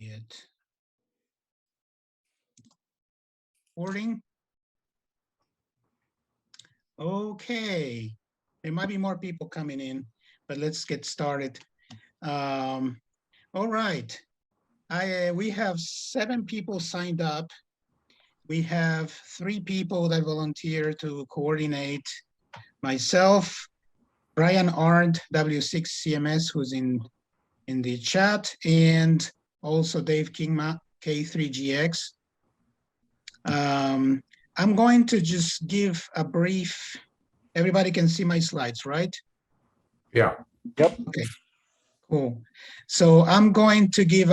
It. Recording. Okay, there might be more people coming in, but let's get started. All right, we have 7 people signed up. We have 3 people that volunteer to coordinate. Myself, Brian Arndt, W6CMS, who's in the chat, and also Dave Kingma, K3GX. I'm going to just give a brief, everybody can see my slides, right? Yeah. Yep. Okay, cool. So I'm going to give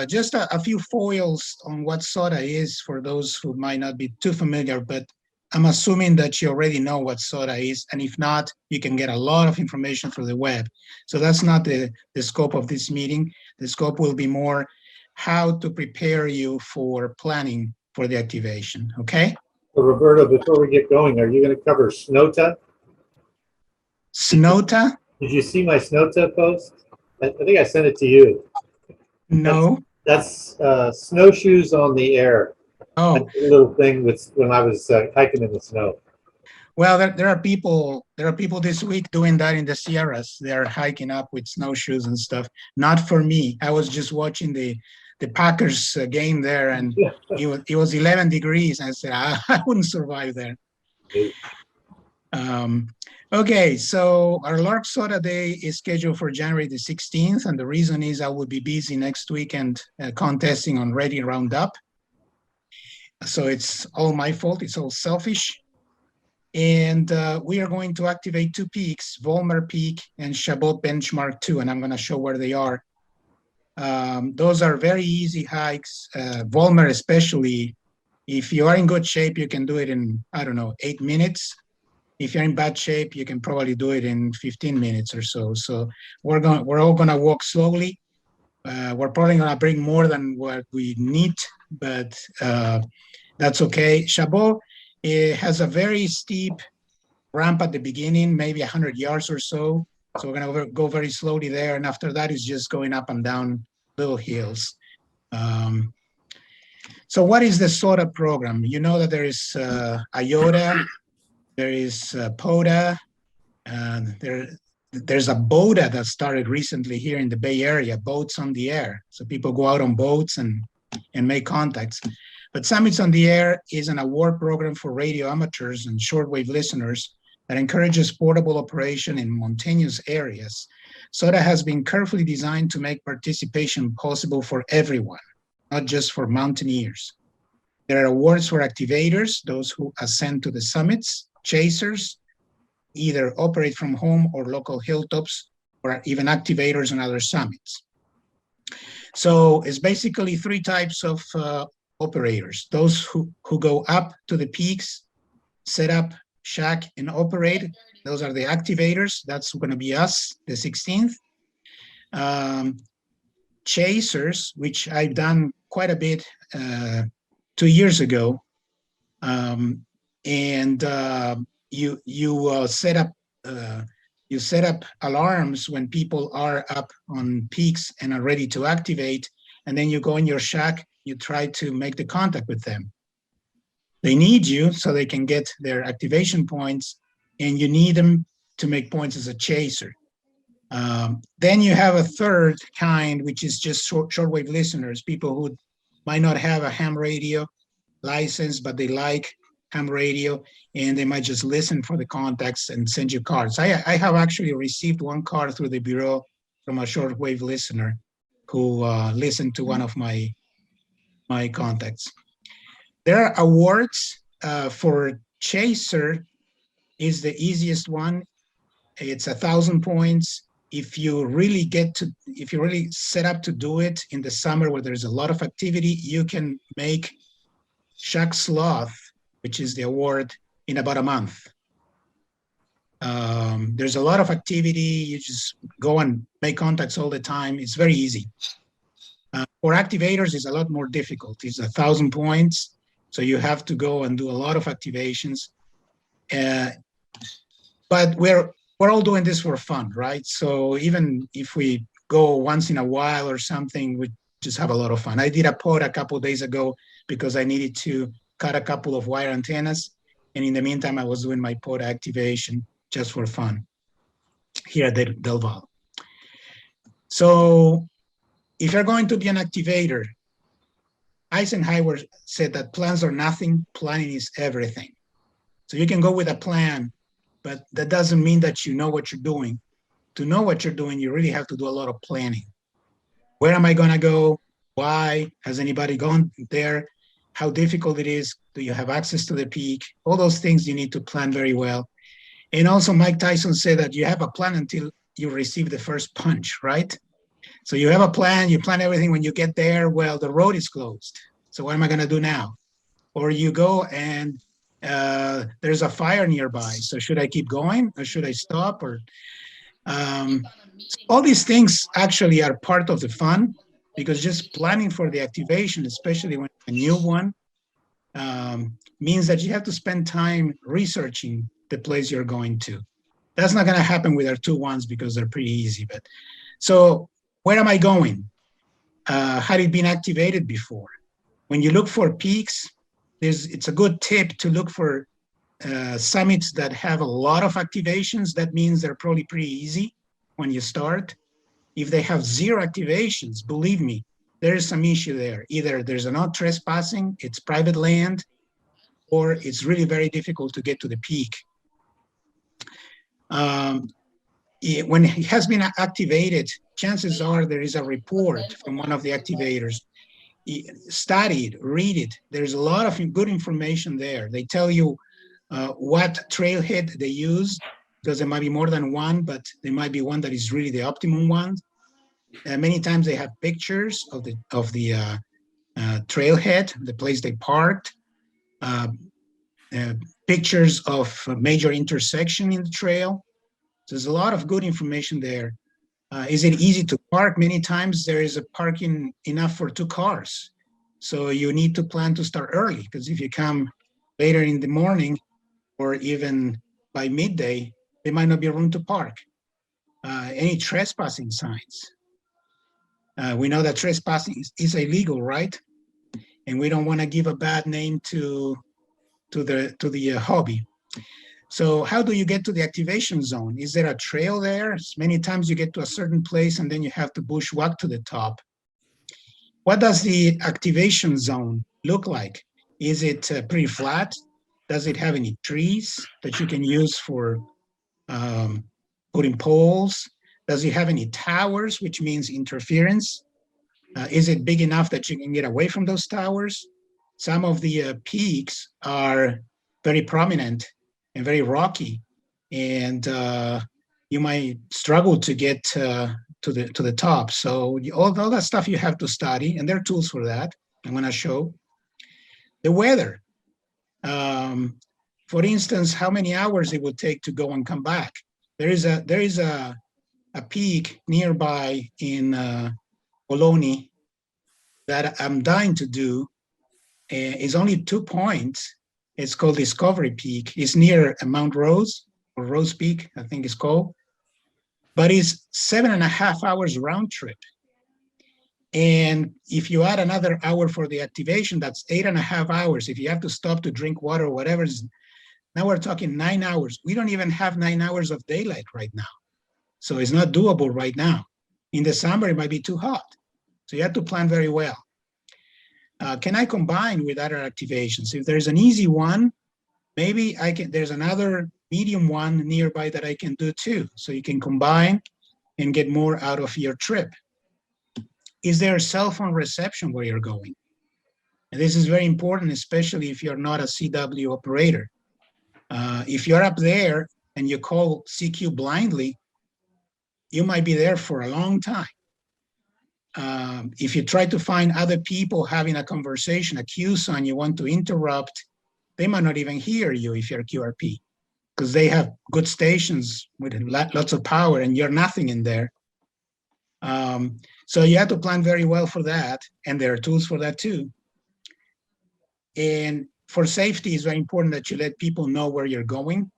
just a few foils on what SOTA is for those who might not be too familiar, but I'm assuming that you already know what SOTA is, and if not, you can get a lot of information through the web. So that's not the scope of this meeting. The scope will be more how to prepare you for planning for the activation, okay? So Roberto, before we get going, are you going to cover SNOTA? SNOTA? Did you see my SNOTA post? I think I sent it to you. No. That's snowshoes on the air. Oh, That's a little thing with when I was hiking in the snow. well, there are people this week doing that in the Sierras. They're hiking up with snowshoes and stuff. Not for me. I was just watching the Packers game there, and it was 11 degrees. I said I wouldn't survive there. Okay, so our Lark SOTA Day is scheduled for January the 16th, and the reason is I will be busy next weekend contesting on Ready Roundup. So it's all my fault. It's all selfish. And we are going to activate 2 peaks, Volmer Peak and Chabot Benchmark 2, and I'm going to show where they are. Those are very easy hikes. Volmer especially, if you are in good shape, you can do it in, I don't know, 8 minutes. If you're in bad shape, you can probably do it in 15 minutes or so. So we're all going to walk slowly. We're probably going to bring more than what we need, but that's okay. Chabot, it has a very steep ramp at the beginning, maybe 100 yards or so. So we're going to go very slowly there. And after that, it's just going up and down little hills. So what is the SOTA program? You know that there is IOTA, there is POTA, and there's a BOTA that started recently here in the Bay Area, Boats on the Air. So people go out on boats and make contacts. But Summits on the Air is an award program for radio amateurs and shortwave listeners that encourages portable operation in mountainous areas. SOTA has been carefully designed to make participation possible for everyone, not just for mountaineers. There are awards for activators, those who ascend to the summits, chasers, either operate from home or local hilltops, or even activators on other summits. So it's basically 3 types of operators, those who go up to the peaks, set up, shack, and operate. Those are the activators. That's going to be us, the 16th. Chasers, which I've done quite a bit 2 years ago. You set up alarms when people are up on peaks and are ready to activate, and then you go in your shack, you try to make the contact with them. They need you so they can get their activation points, and you need them to make points as a chaser. Then you have a third kind, which is just shortwave listeners, people who might not have a ham radio license, but they like ham radio, and they might just listen for the contacts and send you cards. I have actually received 1 card through the Bureau from a shortwave listener who listened to one of my contacts. There are awards for chaser is the easiest one. It's 1,000 points. If you really set up to do it in the summer where there's a lot of activity, you can make Shack Sloth, which is the award, in about a month. There's a lot of activity. You just go and make contacts all the time. It's very easy. For activators, it's a lot more difficult. It's 1,000 points. So you have to go and do a lot of activations. But we're all doing this for fun, right? So even if we go once in a while or something, we just have a lot of fun. I did a pod a couple of days ago because I needed to cut a couple of wire antennas. And in the meantime, I was doing my pod activation just for fun here at Del Valle. So if you're going to be an activator, Eisenhower said that plans are nothing, planning is everything. So you can go with a plan, but that doesn't mean that you know what you're doing. To know what you're doing, you really have to do a lot of planning. Where am I gonna go? Why? Has anybody gone there? How difficult it is? Do you have access to the peak? All those things you need to plan very well. And also Mike Tyson said that you have a plan until you receive the first punch, right? So you have a plan, you plan everything. When you get there, well, the road is closed. So what am I gonna do now? Or you go and there's a fire nearby. So should I keep going or should I stop? Or all these things actually are part of the fun, because just planning for the activation, especially when a new one, means that you have to spend time researching the place you're going to. That's not going to happen with our 2-1s because they're pretty easy. But so where am I going? Had it been activated before? When you look for peaks, it's a good tip to look for summits that have a lot of activations. That means they're probably pretty easy when you start. If they have 0 activations, believe me, there is some issue there. Either there's a no trespassing, it's private land, or it's really very difficult to get to the peak. When it has been activated, chances are there is a report from one of the activators. Study it, read it. There's a lot of good information there. They tell you what trailhead they use, because there might be more than one, but there might be one that is really the optimum one. Many times they have pictures of the trailhead, the place they parked, pictures of a major intersection in the trail. So there's a lot of good information there. Is it easy to park? Many times there is a parking enough for 2 cars. So you need to plan to start early, because if you come later in the morning or even by midday, there might not be room to park. Any trespassing signs. We know that trespassing is illegal, right? And we don't want to give a bad name to the hobby. So how do you get to the activation zone? Is there a trail there? Many times you get to a certain place and then you have to bushwhack to the top. What does the activation zone look like? Is it pretty flat? Does it have any trees that you can use for putting poles? Does it have any towers, which means interference? Is it big enough that you can get away from those towers? Some of the peaks are very prominent and very rocky, and you might struggle to get to the top. So all that stuff you have to study, and there are tools for that. I'm going to show the weather. For instance, how many hours it would take to go and come back. There is a peak nearby in Ohlone that I'm dying to do. It's only 2 points. It's called Discovery Peak. It's near Mount Rose, or Rose Peak, I think it's called. But it's 7.5 hours round trip. And if you add another hour for the activation, that's 8.5 hours. If you have to stop to drink water or whatever, now we're talking 9 hours. We don't even have 9 hours of daylight right now. So it's not doable right now. In the summer, it might be too hot. So you have to plan very well. Can I combine with other activations? If there's an easy one, maybe there's another medium one nearby that I can do too. So you can combine and get more out of your trip. Is there cell phone reception where you're going? And this is very important, especially if you're not a CW operator. If you're up there and you call CQ blindly, you might be there for a long time. If you try to find other people having a conversation, a QSON you want to interrupt, they might not even hear you if you're QRP, because they have good stations with lots of power and you're nothing in there. So you have to plan very well for that, and there are tools for that too. And for safety, it's very important that you let people know where you're going,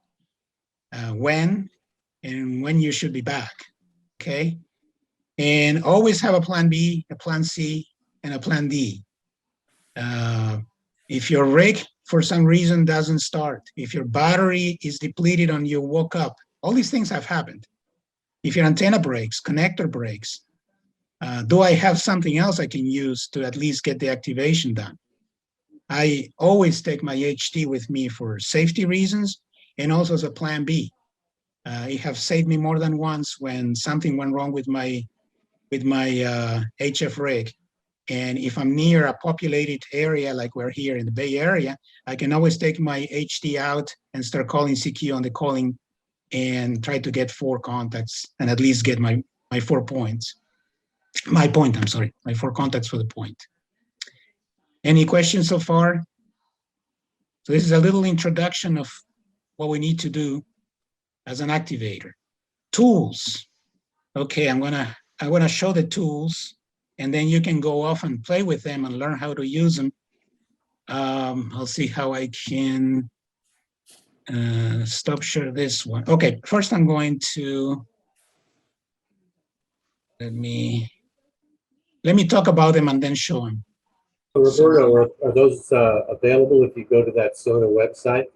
when, and when you should be back, okay? And always have a plan B, a plan C, and a plan D. If your rig, for some reason, doesn't start, if your battery is depleted and you woke up, all these things have happened. If your antenna breaks, connector breaks, do I have something else I can use to at least get the activation done? I always take my HT with me for safety reasons and also as a plan B. It has saved me more than once when something went wrong with my HF rig. And if I'm near a populated area, like we're here in the Bay Area, I can always take my HT out and start calling CQ on the calling and try to get 4 contacts and at least get my 4 points. My 4 contacts for the point. Any questions so far? So this is a little introduction of what we need to do as an activator. Tools. Okay, I'm gonna show the tools, and then you can go off and play with them and learn how to use them. I'll see how I can stop share this one. Okay, first I'm going to let me talk about them and then show them. So Roberto, are those available if you go to that SOTA website?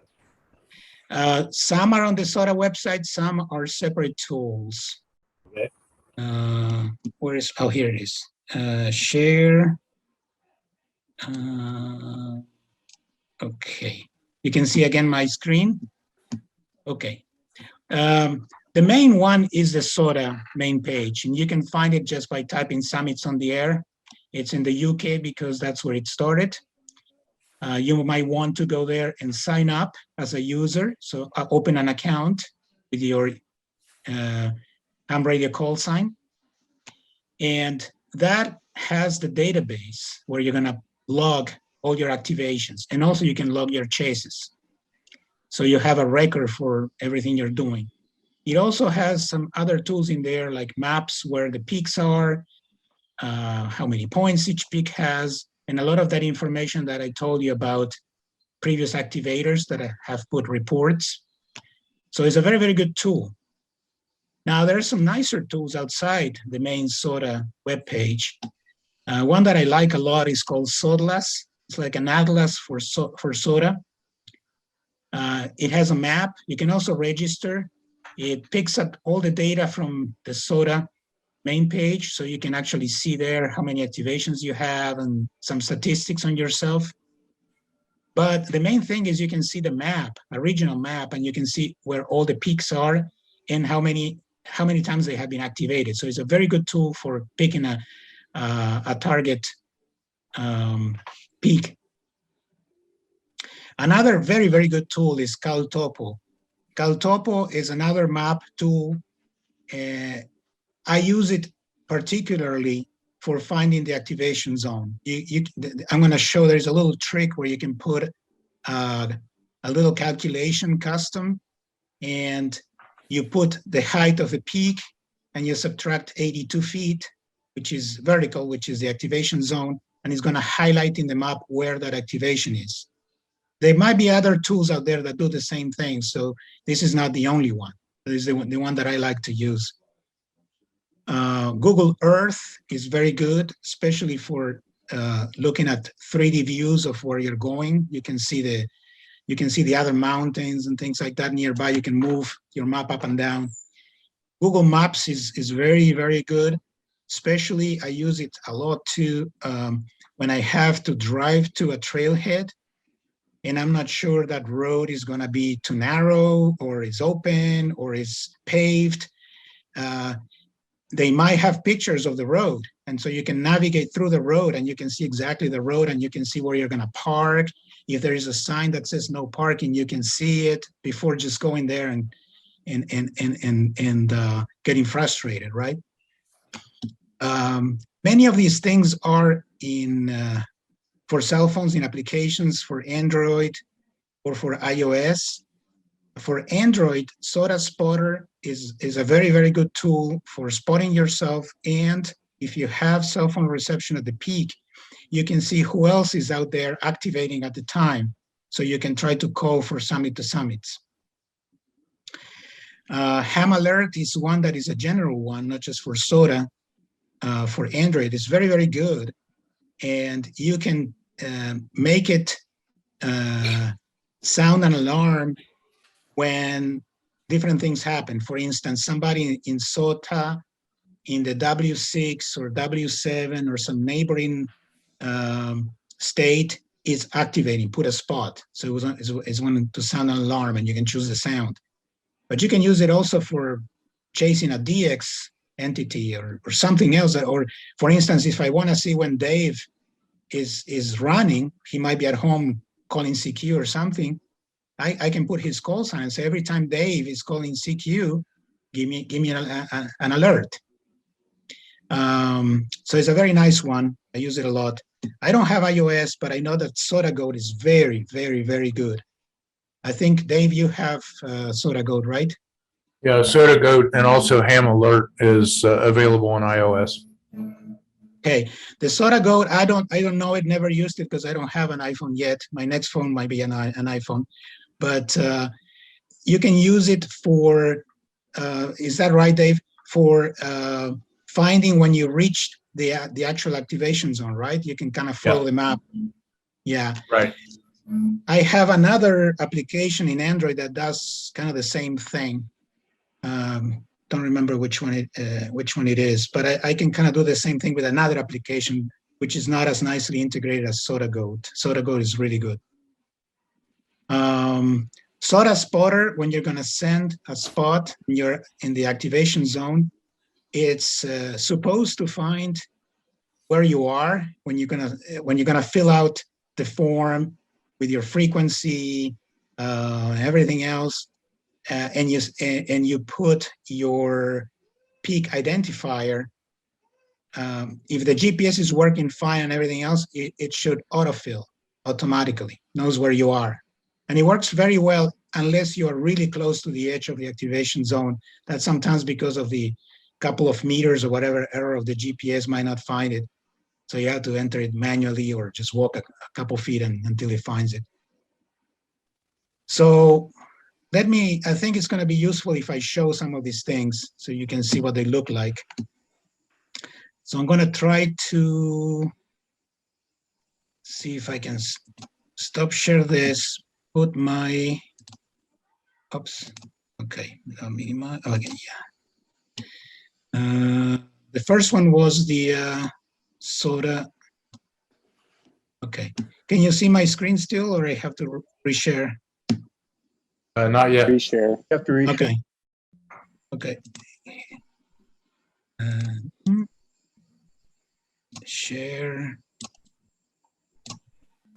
Some are on the SOTA website, some are separate tools. Okay. Where is, oh, here it is. Share. Okay, you can see again my screen. Okay. The main one is the SOTA main page, and you can find it just by typing Summits on the Air. It's in the UK because that's where it started. You might want to go there and sign up as a user. So open an account with your ham radio call sign. And that has the database where you're gonna log all your activations. And also you can log your chases. So you have a record for everything you're doing. It also has some other tools in there like maps where the peaks are, how many points each peak has, and a lot of that information that I told you about previous activators that have put reports. So it's a very, very good tool. Now there are some nicer tools outside the main SOTA webpage. One that I like a lot is called SOTLAS. It's like an atlas for SOTA. It has a map. You can also register. It picks up all the data from the SOTA main page, so you can actually see there how many activations you have and some statistics on yourself. But the main thing is you can see the map, a regional map, and you can see where all the peaks are and how many times they have been activated. So it's a very good tool for picking a target peak. Another very, very good tool is CalTopo. CalTopo is another map tool. I use it particularly for finding the activation zone. I'm going to show there's a little trick where you can put a little calculation custom, and you put the height of the peak and you subtract 82 feet, which is vertical, which is the activation zone, and it's going to highlight in the map where that activation is. There might be other tools out there that do the same thing, so this is not the only one. This is the one that I like to use. Google Earth is very good, especially for looking at 3D views of where you're going. You can see the other mountains and things like that nearby. You can move your map up and down. Google Maps is very, very good. Especially, I use it a lot too when I have to drive to a trailhead and I'm not sure that road is going to be too narrow or is open or is paved. They might have pictures of the road, and so you can navigate through the road and you can see exactly the road and you can see where you're going to park. If there is a sign that says no parking, you can see it before just going there and getting frustrated, right? Many of these things are in for cell phones, in applications for Android or for iOS. For Android, SOTA Spotter is a very, very good tool for spotting yourself. And if you have cell phone reception at the peak, you can see who else is out there activating at the time. So you can try to call for summit to summits. Ham Alert is one that is a general one, not just for SOTA. For Android, it's very, very good. and you can make it sound an alarm when different things happen. For instance, somebody in SOTA in the W6 or W7 or some neighboring state is activating, put a spot. So it's going to sound an alarm, and you can choose the sound. But you can use it also for chasing a DX entity or something else. Or for instance, if I want to see when Dave is running, he might be at home calling CQ or something. I can put his call sign and say, every time Dave is calling CQ, give me an alert. So it's a very nice one. I use it a lot. I don't have iOS, but I know that SOTA Goat is very, very, very good. I think, Dave, you have SOTA Goat, right? Yeah, SOTA Goat and also Ham Alert is available on iOS. Okay, the SOTA Goat, I don't know it, never used it because I don't have an iPhone yet. My next phone might be an iPhone, but you can use it for, is that right, Dave? For finding when you reach the actual activation zone, right? You can kind of follow the map. Yeah. Right. I have another application in Android that does kind of the same thing. Don't remember which one it is, but I can kind of do the same thing with another application, which is not as nicely integrated as SOTA Goat. SOTA Goat is really good. SOTA Spotter, when you're going to send a spot and you're in the activation zone, it's supposed to find where you are when you're gonna fill out the form with your frequency, everything else, and you put your peak identifier. If the GPS is working fine and everything else, it should autofill automatically, knows where you are. And it works very well unless you are really close to the edge of the activation zone. That sometimes because of the couple of meters or whatever error of the GPS might not find it. So you have to enter it manually or just walk a couple feet until it finds it. So I think it's going to be useful if I show some of these things so you can see what they look like. So I'm going to try to see if I can stop share this, put my, oops, okay, minimize, again, yeah. The first one was the SOTA. Okay, can you see my screen still, or I have to reshare? Not yet. Reshare. You have to reshare. Okay. Okay. Share.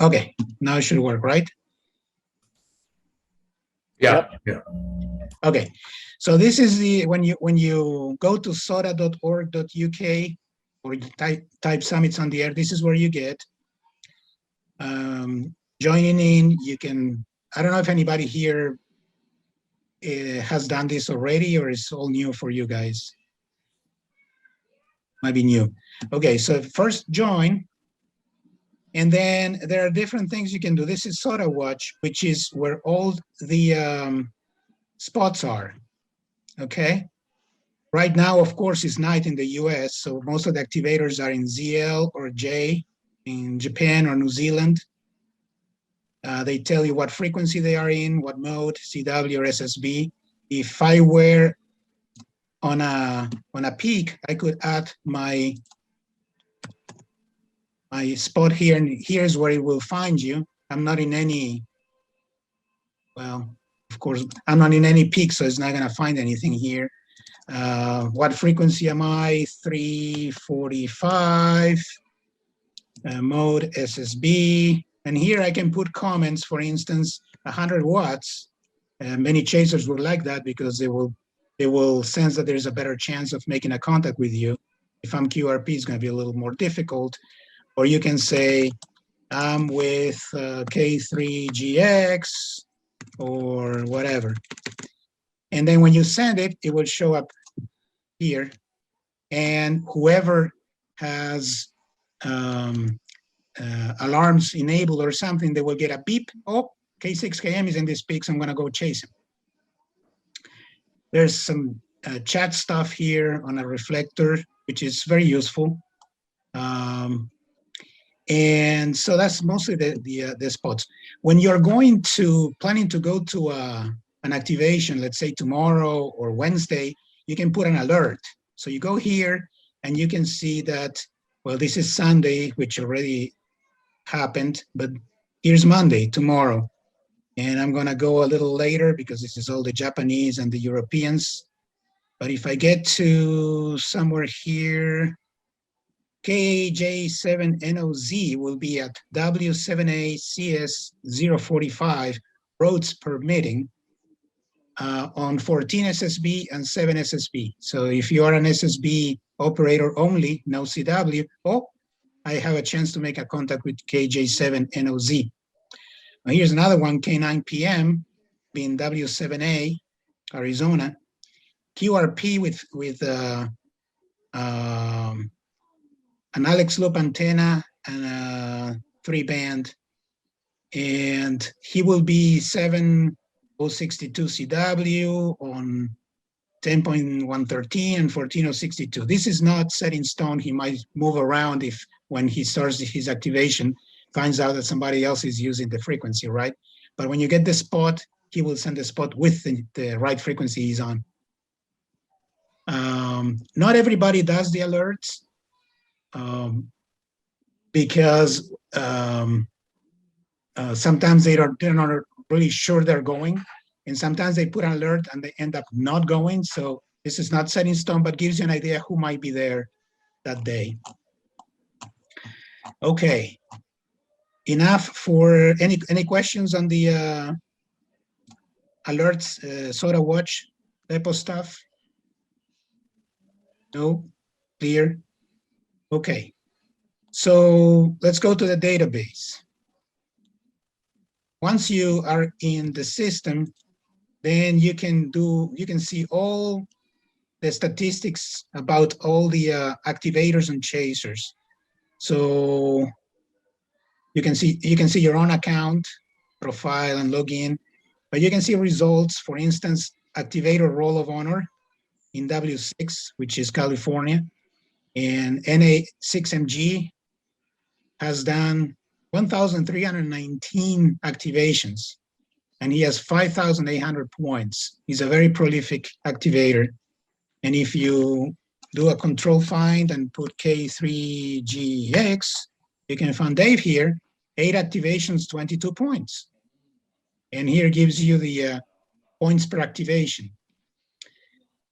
Okay, now it should work, right? Yeah. Yeah. Okay, so this is the when you go to sota.org.uk or you type summits on the air, this is where you get. Joining in, you can, I don't know if anybody here has done this already or it's all new for you guys. Might be new. Okay, so first join, and then there are different things you can do. This is SOTA Watch, which is where all the spots are, okay? Right now, of course, it's night in the US, so most of the activators are in ZL or J in Japan or New Zealand. They tell you what frequency they are in, what mode, CW or SSB. If I were on a peak, I could add my spot here, and here's where it will find you. I'm not in any, well, of course, I'm not in any peak, so it's not gonna find anything here. What frequency am I? 345, mode SSB. And here I can put comments, for instance, 100 watts. Many chasers will like that because they will sense that there's a better chance of making a contact with you. If I'm QRP, it's gonna be a little more difficult. Or you can say, I'm with K3GX or whatever. And then when you send it, it will show up here. And whoever has alarms enabled or something, they will get a beep. Oh, K6KM is in this peak, so I'm gonna go chase him. There's some chat stuff here on a reflector, which is very useful. And so that's mostly the spots. When you're planning to go to an activation, let's say tomorrow or Wednesday, you can put an alert. So you go here and you can see that, well, this is Sunday, which already happened, but here's Monday, tomorrow. And I'm gonna go a little later because this is all the Japanese and the Europeans. But if I get to somewhere here, KJ7NOZ will be at W7ACS045, roads permitting, on 14 SSB and 7 SSB. So if you are an SSB operator only, no CW, oh, I have a chance to make a contact with KJ7NOZ. Now here's another one, K9PM, being W7A, Arizona. QRP with an Alex loop antenna and a 3-band, and he will be 7062 CW on 10.113 and 14062. This is not set in stone. He might move around if when he starts his activation, finds out that somebody else is using the frequency, right? But when you get the spot, he will send the spot with the right frequency he's on. Not everybody does the alerts. Because sometimes they're not really sure they're going, and sometimes they put an alert and they end up not going. So this is not set in stone, but gives you an idea who might be there that day. Okay, enough for any questions on the alerts, SOTA watch type of stuff? No, clear? Okay. So let's go to the database. Once you are in the system, then you can see all the statistics about all the activators and chasers. So you can see your own account, profile, and login, but you can see results. For instance, activator roll of honor in W6, which is California, and NA6MG has done 1,319 activations, and he has 5,800 points. He's a very prolific activator. And if you do a control find and put K3GX, you can find Dave here, 8 activations, 22 points. And here gives you the points per activation.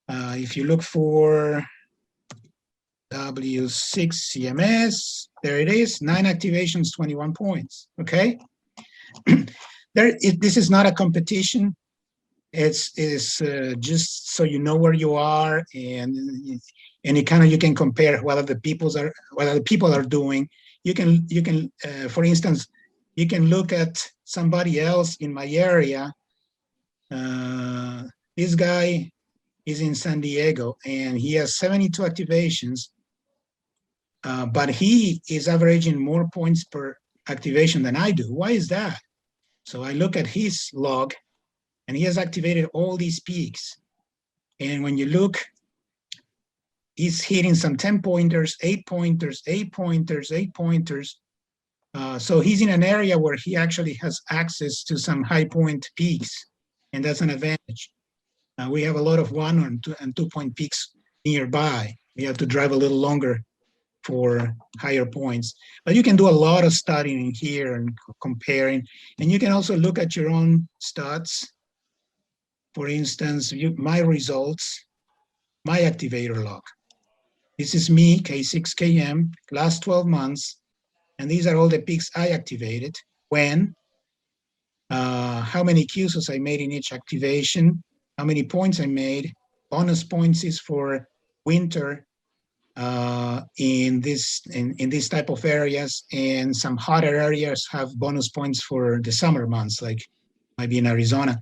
If you look for W6CMS, there it is, 9 activations, 21 points, okay? This is not a competition. It's just so you know where you are, and you can compare what other people are doing. You can for instance, you can look at somebody else in my area. This guy is in San Diego, and he has 72 activations. But he is averaging more points per activation than I do. Why is that? So I look at his log, and he has activated all these peaks. And when you look, he's hitting some 10-pointers, 8-pointers, 8-pointers, 8-pointers. So he's in an area where he actually has access to some high-point peaks, and that's an advantage. We have a lot of 1 and 2-point peaks nearby. We have to drive a little longer for higher points. But you can do a lot of studying here and comparing, and you can also look at your own stats. For instance, my results, my activator log. This is me, K6KM, last 12 months, and these are all the peaks I activated, when, how many QSOs I made in each activation, how many points I made. Bonus points is for winter, in these type of areas, and some hotter areas have bonus points for the summer months, like maybe in Arizona.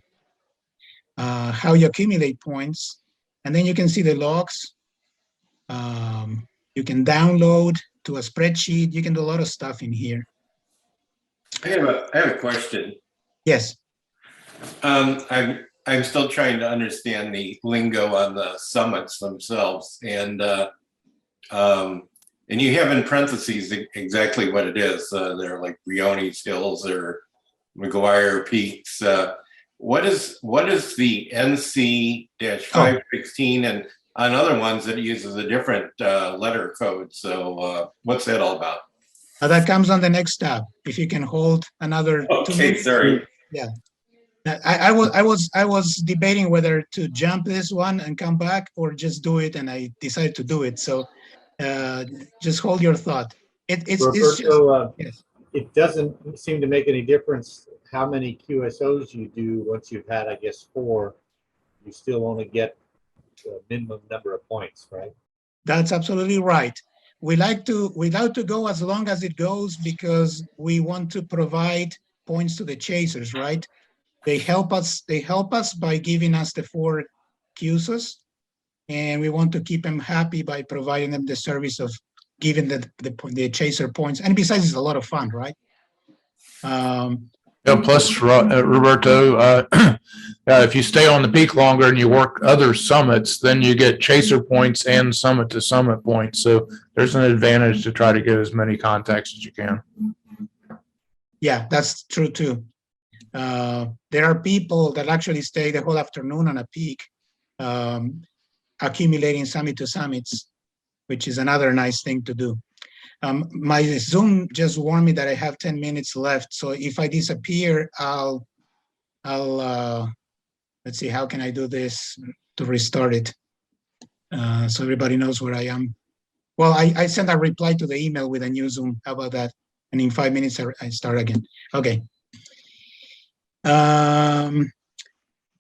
How you accumulate points, and then you can see the logs. You can download to a spreadsheet. You can do a lot of stuff in here. I have a question. Yes. I'm still trying to understand the lingo on the summits themselves, and And you have in parentheses exactly what it is. They're like Briones Hills or McGuire Peaks. What is the NC-516 and on other ones it uses a different letter code. So what's that all about? That comes on the next tab. If you can hold another 2 Okay, minutes. sorry. Yeah. I was debating whether to jump this one and come back or just do it, and I decided to do it. So just hold your thought. It's just, Roberto, yes. it doesn't seem to make any difference how many QSOs you do. Once you've had, I guess, 4, you still only get the minimum number of points, right? That's absolutely right. We like to go as long as it goes because we want to provide points to the chasers, right? They help us by giving us the 4 QSOs, and we want to keep them happy by providing them the service of giving the chaser points. And besides, it's a lot of fun, right? Plus, Roberto, if you stay on the peak longer and you work other summits, then you get chaser points and summit to summit points. So there's an advantage to try to get as many contacts as you can. Yeah, that's true too. There are people that actually stay the whole afternoon on a peak, accumulating summit to summits, which is another nice thing to do. My Zoom just warned me that I have 10 minutes left. So if I disappear, I'll let's see, how can I do this to restart it? So everybody knows where I am. Well, I sent a reply to the email with a new Zoom. How about that? And in 5 minutes, I start again. Okay.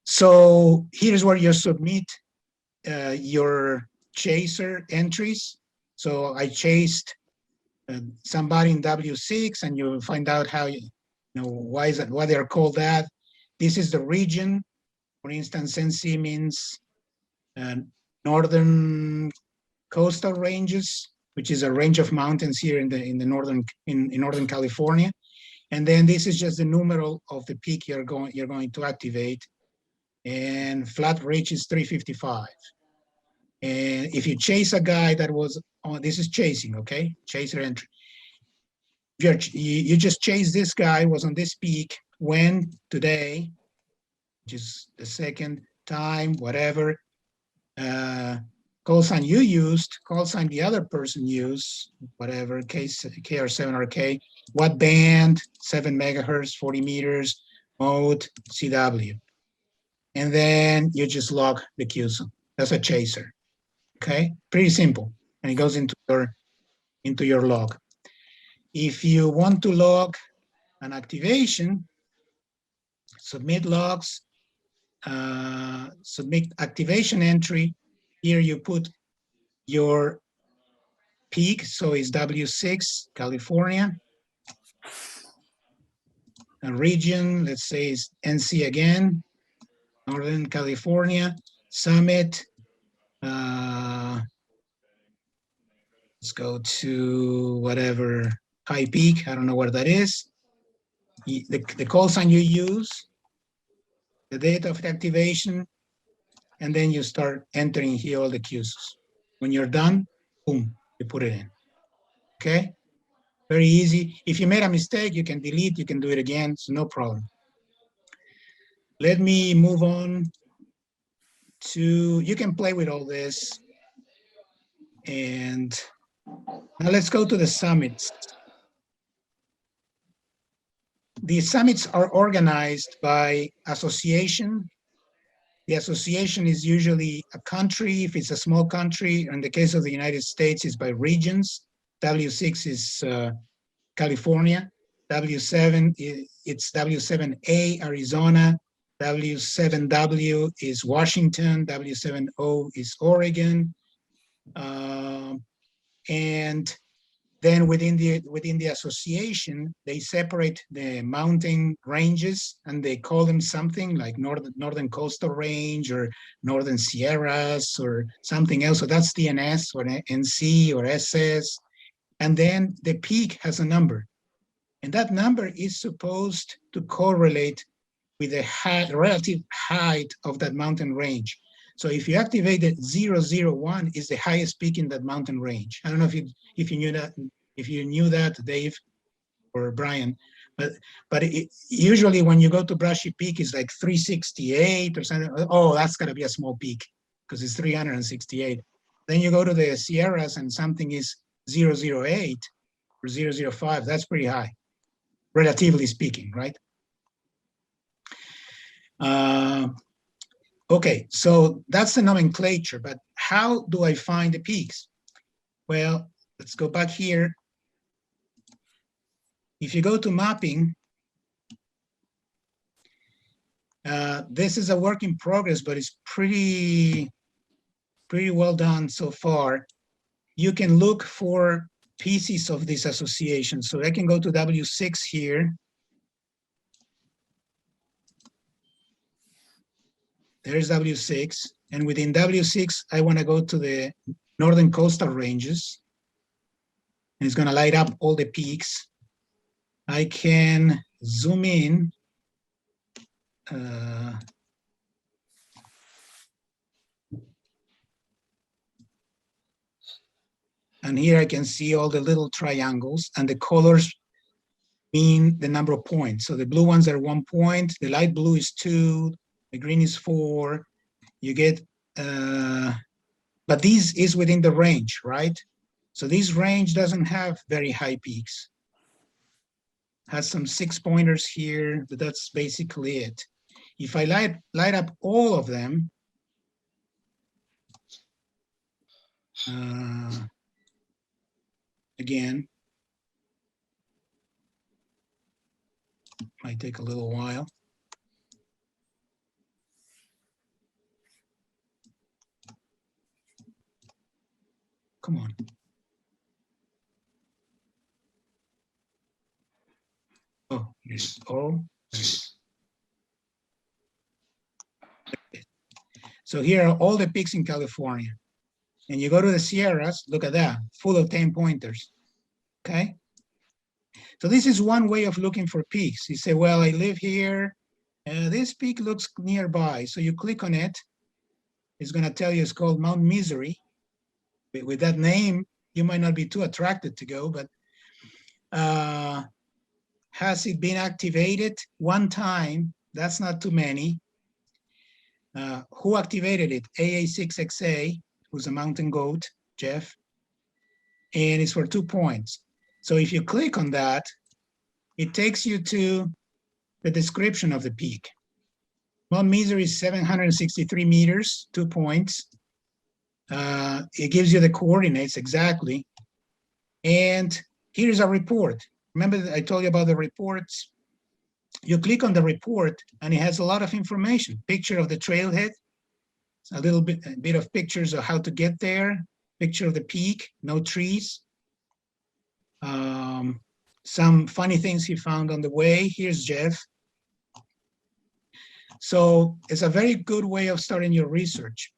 So here's where you submit your chaser entries. So I chased somebody in W6, and you find out how why is that, why they're called that. This is the region. For instance, NC means northern coastal ranges, which is a range of mountains here in northern California. And then this is just the numeral of the peak you're going to activate. And flat ridge is 355. And if you chase a guy that was on, this is chasing, okay? Chaser entry. You just chase this guy, was on this peak when today, which is the second time, whatever, call sign you used, call sign the other person used, whatever, K or 7RK, what band, 7 megahertz, 40 meters, mode, CW. And then you just log the QSO. That's a chaser. Okay, pretty simple, and it goes into your log. If you want to log an activation, submit logs, submit activation entry. Here you put your peak, so it's W6, California. A region, let's say it's NC again, Northern California, summit. Let's go to whatever, high peak, I don't know where that is. The call sign you use, the date of the activation, and then you start entering here all the QSOs. When you're done, boom, you put it in. Okay? Very easy. If you made a mistake, you can delete, you can do it again, so no problem. Let me move on to, you can play with all this. And now let's go to the summits. The summits are organized by association. The association is usually a country. If it's a small country, in the case of the United States, it's by regions. W6 is California. W7, it's W7A, Arizona. W7W is Washington. W7O is Oregon. And then within the association, they separate the mountain ranges, and they call them something like Northern Coastal Range or Northern Sierras or something else. So that's DNS or NC or SS. And then the peak has a number. And that number is supposed to correlate with the relative height of that mountain range. So if you activate the 001 is the highest peak in that mountain range. I don't know if you knew that, Dave or Brian, but usually when you go to Brushy Peak, it's like 368 or something. Oh, that's gotta be a small peak because it's 368. Then you go to the Sierras and something is 008 or 005. That's pretty high, relatively speaking, right? Okay, so that's the nomenclature, but how do I find the peaks? Well, let's go back here. If you go to mapping, this is a work in progress, but it's pretty well done so far. You can look for pieces of this association. So I can go to W6 here. There's W6, and within W6, I want to go to the northern coastal ranges, and it's going to light up all the peaks. I can zoom in. And here I can see all the little triangles, and the colors mean the number of points. So the blue ones are 1 point, the light blue is 2, the green is 4. You get, but this is within the range, right? So this range doesn't have very high peaks. Has some 6 pointers here, but that's basically it. If I light up all of them, again, might take a little while. Come on. Oh, here's all. So here are all the peaks in California. And you go to the Sierras, look at that, full of 10 pointers, okay? So this is one way of looking for peaks. You say, well, I live here, this peak looks nearby. So you click on it, it's gonna tell you it's called Mount Misery. With that name, you might not be too attracted to go, but has it been activated? One time, that's not too many. Who activated it? AA6XA, who's a mountain goat, Jeff, and it's for 2 points. So if you click on that, it takes you to the description of the peak. Mount Misery is 763 meters, 2 points. It gives you the coordinates exactly. And here's a report. Remember that I told you about the reports? You click on the report and it has a lot of information. Picture of the trailhead, a little bit of pictures of how to get there, picture of the peak, no trees. Some funny things he found on the way. Here's Jeff. So it's a very good way of starting your research.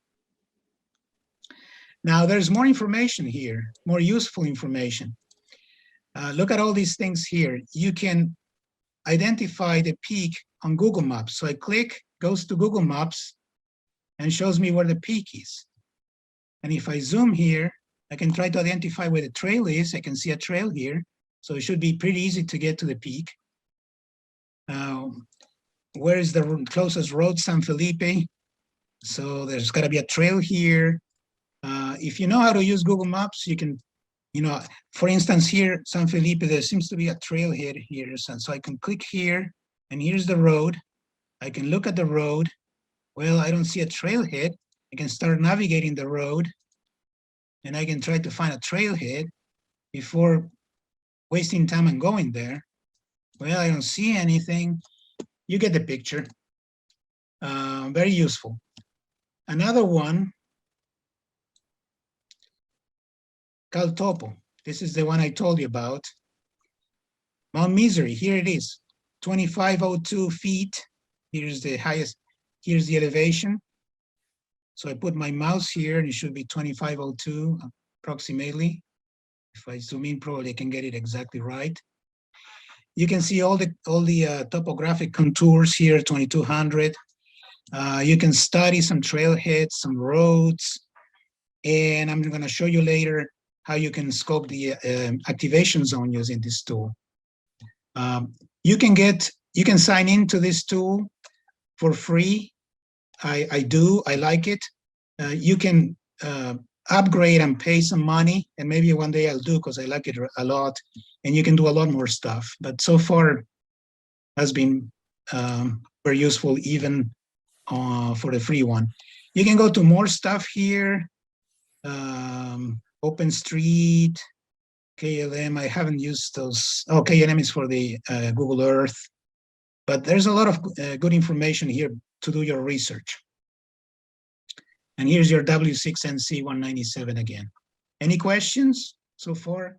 Now there's more information here, more useful information. Look at all these things here. You can identify the peak on Google Maps. So I click, goes to Google Maps and shows me where the peak is. And if I zoom here, I can try to identify where the trail is. I can see a trail here. So it should be pretty easy to get to the peak. Where is the closest road? San Felipe. So there's gotta be a trail here. If you know how to use Google Maps, you can, for instance, here, San Felipe, there seems to be a trailhead here. So I can click here, and here's the road. I can look at the road. Well, I don't see a trailhead. I can start navigating the road, and I can try to find a trailhead before wasting time and going there. Well, I don't see anything. You get the picture. Very useful. Another one, CalTopo. This is the one I told you about. Mount Misery, here it is, 2502 feet. Here's the highest, here's the elevation. So I put my mouse here and it should be 2502 approximately. If I zoom in, probably I can get it exactly right. You can see all the topographic contours here, 2200. You can study some trailheads, some roads, and I'm going to show you later how you can scope the activation zone using this tool. You can sign into this tool for free. I like it. You can upgrade and pay some money, and maybe one day I'll do because I like it a lot, and you can do a lot more stuff. But so far has been very useful even for the free one. You can go to more stuff here. OpenStreet, KLM, I haven't used those. Oh, KLM is for the Google Earth. But there's a lot of good information here to do your research. And here's your W6NC 197 again. Any questions so far?